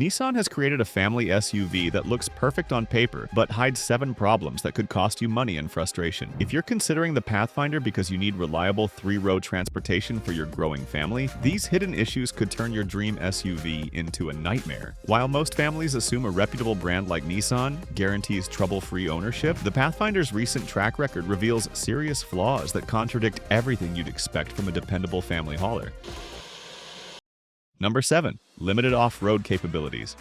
Nissan has created a family SUV that looks perfect on paper, but hides 7 problems that could cost you money and frustration. If you're considering the Pathfinder because you need reliable 3-row transportation for your growing family, these hidden issues could turn your dream SUV into a nightmare. While most families assume a reputable brand like Nissan guarantees trouble-free ownership, the Pathfinder's recent track record reveals serious flaws that contradict everything you'd expect from a dependable family hauler. Number 7. Limited off-road capabilities.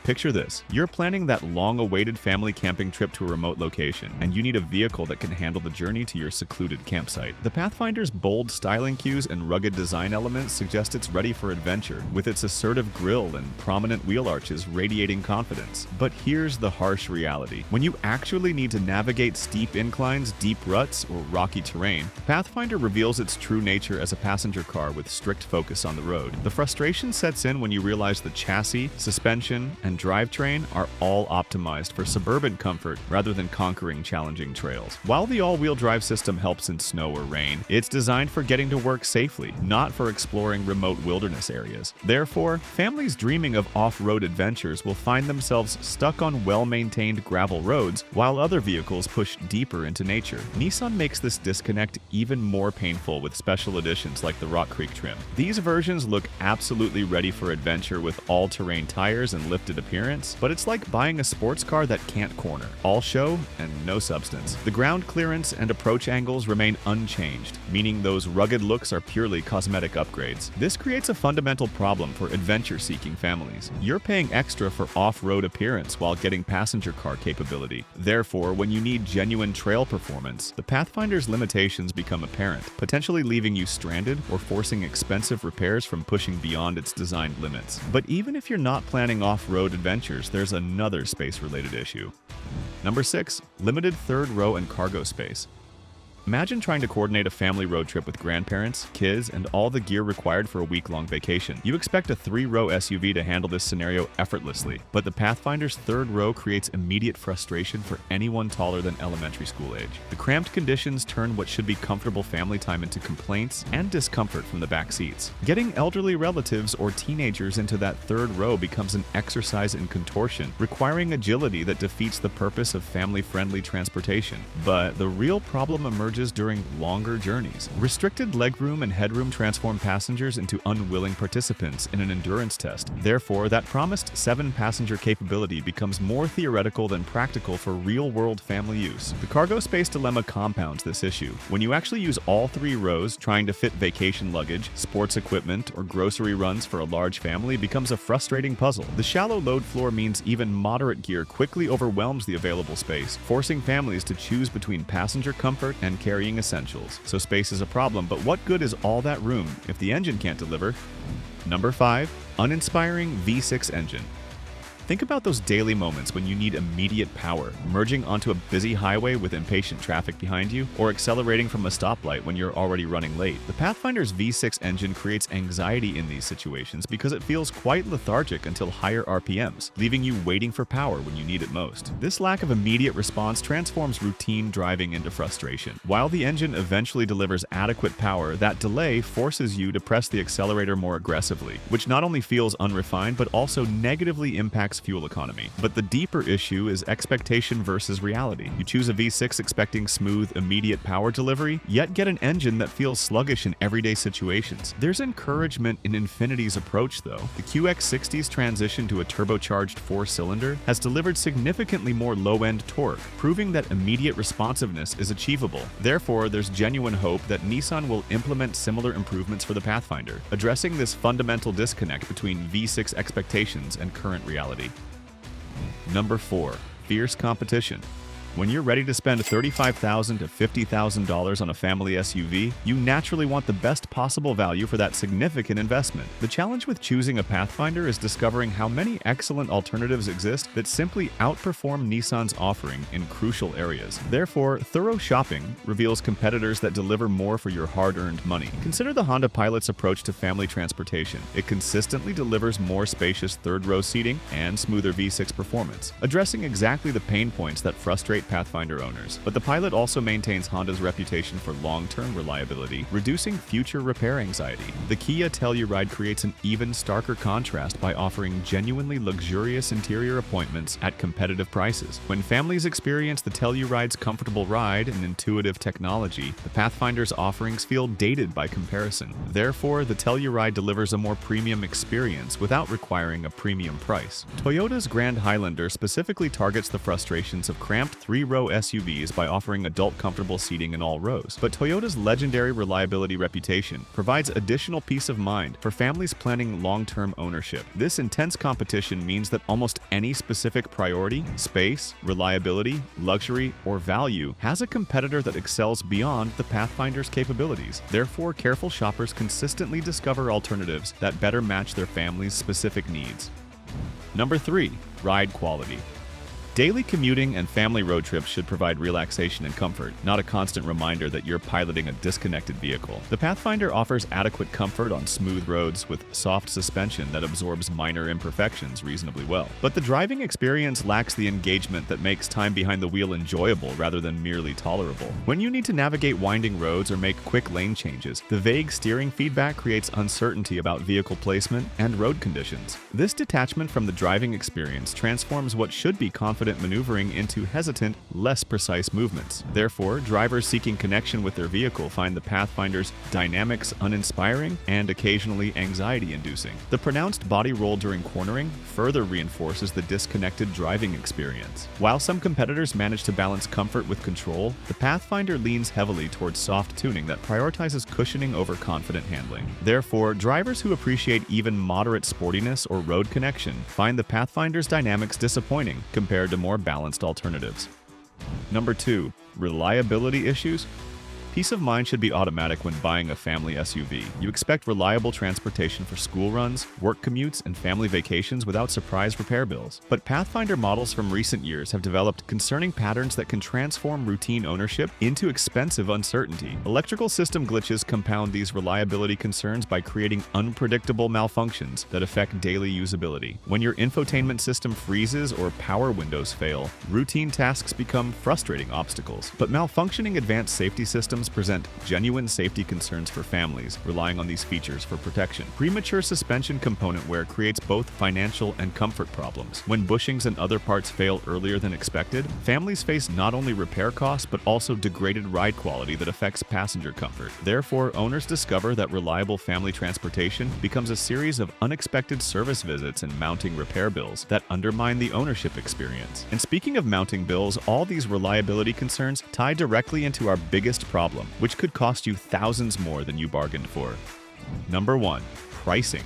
Picture this. You're planning that long-awaited family camping trip to a remote location, and you need a vehicle that can handle the journey to your secluded campsite. The Pathfinder's bold styling cues and rugged design elements suggest it's ready for adventure, with its assertive grille and prominent wheel arches radiating confidence. But here's the harsh reality. When you actually need to navigate steep inclines, deep ruts, or rocky terrain, Pathfinder reveals its true nature as a passenger car with strict focus on the road. The frustration sets in when you realize the chassis, suspension, and drivetrain are all optimized for suburban comfort rather than conquering challenging trails. While the all-wheel drive system helps in snow or rain, it's designed for getting to work safely, not for exploring remote wilderness areas. Therefore, families dreaming of off-road adventures will find themselves stuck on well-maintained gravel roads while other vehicles push deeper into nature. Nissan makes this disconnect even more painful with special editions like the Rock Creek trim. These versions look absolutely ready for adventure with all-terrain tires and lifted appearance, but it's like buying a sports car that can't corner. All show and no substance. The ground clearance and approach angles remain unchanged, meaning those rugged looks are purely cosmetic upgrades. This creates a fundamental problem for adventure-seeking families. You're paying extra for off-road appearance while getting passenger car capability. Therefore, when you need genuine trail performance, the Pathfinder's limitations become apparent, potentially leaving you stranded or forcing expensive repairs from pushing beyond its designed limits. But even if you're not planning off-road adventures, there's another space-related issue. Number 6. Limited third row and cargo space. Imagine trying to coordinate a family road trip with grandparents, kids, and all the gear required for a week-long vacation. You expect a 3-row SUV to handle this scenario effortlessly, but the Pathfinder's third row creates immediate frustration for anyone taller than elementary school age. The cramped conditions turn what should be comfortable family time into complaints and discomfort from the back seats. Getting elderly relatives or teenagers into that third row becomes an exercise in contortion, requiring agility that defeats the purpose of family-friendly transportation. But the real problem emerges during longer journeys. Restricted legroom and headroom transform passengers into unwilling participants in an endurance test. Therefore, that promised 7-passenger capability becomes more theoretical than practical for real-world family use. The cargo space dilemma compounds this issue. When you actually use all 3 rows, trying to fit vacation luggage, sports equipment, or grocery runs for a large family becomes a frustrating puzzle. The shallow load floor means even moderate gear quickly overwhelms the available space, forcing families to choose between passenger comfort and carrying essentials. So space is a problem, but what good is all that room if the engine can't deliver? Number 5. Uninspiring V6 engine. Think about those daily moments when you need immediate power, merging onto a busy highway with impatient traffic behind you, or accelerating from a stoplight when you're already running late. The Pathfinder's V6 engine creates anxiety in these situations because it feels quite lethargic until higher RPMs, leaving you waiting for power when you need it most. This lack of immediate response transforms routine driving into frustration. While the engine eventually delivers adequate power, that delay forces you to press the accelerator more aggressively, which not only feels unrefined but also negatively impacts fuel economy. But the deeper issue is expectation versus reality. You choose a V6 expecting smooth, immediate power delivery, yet get an engine that feels sluggish in everyday situations. There's encouragement in Infinity's approach, though. The QX60's transition to a turbocharged 4-cylinder has delivered significantly more low-end torque, proving that immediate responsiveness is achievable. Therefore, there's genuine hope that Nissan will implement similar improvements for the Pathfinder, addressing this fundamental disconnect between V6 expectations and current reality. Number 4. Fierce competition. When you're ready to spend $35,000 to $50,000 on a family SUV, you naturally want the best possible value for that significant investment. The challenge with choosing a Pathfinder is discovering how many excellent alternatives exist that simply outperform Nissan's offering in crucial areas. Therefore, thorough shopping reveals competitors that deliver more for your hard-earned money. Consider the Honda Pilot's approach to family transportation. It consistently delivers more spacious third-row seating and smoother V6 performance, addressing exactly the pain points that frustrate frustrate Pathfinder owners, but the Pilot also maintains Honda's reputation for long-term reliability, reducing future repair anxiety. The Kia Telluride creates an even starker contrast by offering genuinely luxurious interior appointments at competitive prices. When families experience the Telluride's comfortable ride and intuitive technology, the Pathfinder's offerings feel dated by comparison. Therefore, the Telluride delivers a more premium experience without requiring a premium price. Toyota's Grand Highlander specifically targets the frustrations of cramped three-row SUVs by offering adult comfortable seating in all rows. But Toyota's legendary reliability reputation provides additional peace of mind for families planning long-term ownership. This intense competition means that almost any specific priority, space, reliability, luxury, or value has a competitor that excels beyond the Pathfinder's capabilities. Therefore, careful shoppers consistently discover alternatives that better match their family's specific needs. Number 3. Ride quality. Daily commuting and family road trips should provide relaxation and comfort, not a constant reminder that you're piloting a disconnected vehicle. The Pathfinder offers adequate comfort on smooth roads with soft suspension that absorbs minor imperfections reasonably well. But the driving experience lacks the engagement that makes time behind the wheel enjoyable rather than merely tolerable. When you need to navigate winding roads or make quick lane changes, the vague steering feedback creates uncertainty about vehicle placement and road conditions. This detachment from the driving experience transforms what should be confident maneuvering into hesitant, less precise movements. Therefore, drivers seeking connection with their vehicle find the Pathfinder's dynamics uninspiring and occasionally anxiety-inducing. The pronounced body roll during cornering further reinforces the disconnected driving experience. While some competitors manage to balance comfort with control, the Pathfinder leans heavily towards soft tuning that prioritizes cushioning over confident handling. Therefore, drivers who appreciate even moderate sportiness or road connection find the Pathfinder's dynamics disappointing compared to more balanced alternatives. Number 2. Reliability issues. Peace of mind should be automatic when buying a family SUV. You expect reliable transportation for school runs, work commutes, and family vacations without surprise repair bills. But Pathfinder models from recent years have developed concerning patterns that can transform routine ownership into expensive uncertainty. Electrical system glitches compound these reliability concerns by creating unpredictable malfunctions that affect daily usability. When your infotainment system freezes or power windows fail, routine tasks become frustrating obstacles. But malfunctioning advanced safety systems present genuine safety concerns for families relying on these features for protection. Premature suspension component wear creates both financial and comfort problems. When bushings and other parts fail earlier than expected, families face not only repair costs but also degraded ride quality that affects passenger comfort. Therefore, owners discover that reliable family transportation becomes a series of unexpected service visits and mounting repair bills that undermine the ownership experience. And speaking of mounting bills, all these reliability concerns tie directly into our biggest problem, which could cost you thousands more than you bargained for. Number 1. Pricing.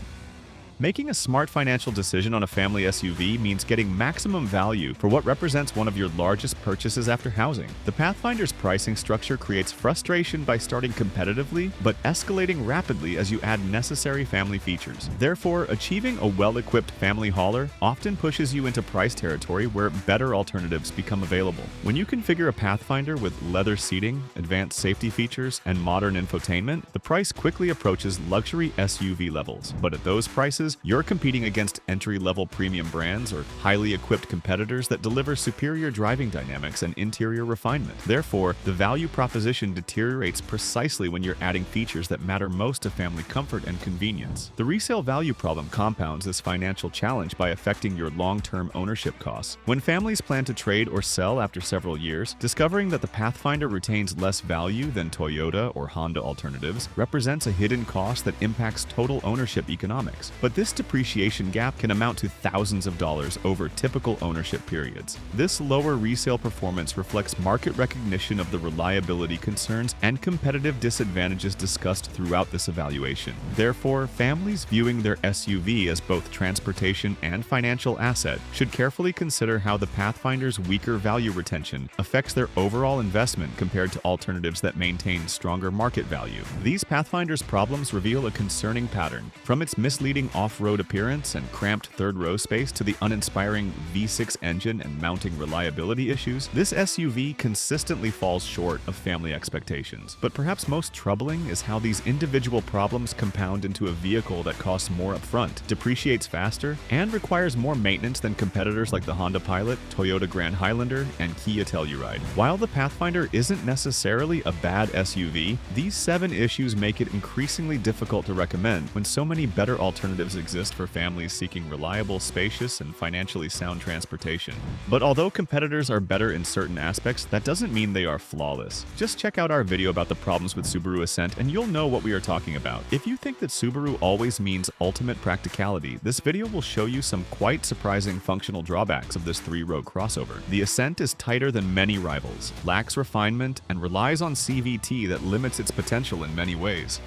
Making a smart financial decision on a family SUV means getting maximum value for what represents one of your largest purchases after housing. The Pathfinder's pricing structure creates frustration by starting competitively but escalating rapidly as you add necessary family features. Therefore, achieving a well-equipped family hauler often pushes you into price territory where better alternatives become available. When you configure a Pathfinder with leather seating, advanced safety features, and modern infotainment, the price quickly approaches luxury SUV levels. But at those prices, you're competing against entry-level premium brands or highly equipped competitors that deliver superior driving dynamics and interior refinement. Therefore, the value proposition deteriorates precisely when you're adding features that matter most to family comfort and convenience. The resale value problem compounds this financial challenge by affecting your long-term ownership costs. When families plan to trade or sell after several years, discovering that the Pathfinder retains less value than Toyota or Honda alternatives represents a hidden cost that impacts total ownership economics. But this depreciation gap can amount to thousands of dollars over typical ownership periods. This lower resale performance reflects market recognition of the reliability concerns and competitive disadvantages discussed throughout this evaluation. Therefore, families viewing their SUV as both transportation and financial asset should carefully consider how the Pathfinder's weaker value retention affects their overall investment compared to alternatives that maintain stronger market value. These Pathfinder's problems reveal a concerning pattern. From its misleading off-road appearance and cramped third-row space to the uninspiring V6 engine and mounting reliability issues, this SUV consistently falls short of family expectations. But perhaps most troubling is how these individual problems compound into a vehicle that costs more upfront, depreciates faster, and requires more maintenance than competitors like the Honda Pilot, Toyota Grand Highlander, and Kia Telluride. While the Pathfinder isn't necessarily a bad SUV, these 7 issues make it increasingly difficult to recommend when so many better alternatives exist for families seeking reliable, spacious, and financially sound transportation. But although competitors are better in certain aspects, that doesn't mean they are flawless. Just check out our video about the problems with Subaru Ascent and you'll know what we are talking about. If you think that Subaru always means ultimate practicality, this video will show you some quite surprising functional drawbacks of this 3-row crossover. The Ascent is tighter than many rivals, lacks refinement, and relies on CVT that limits its potential in many ways.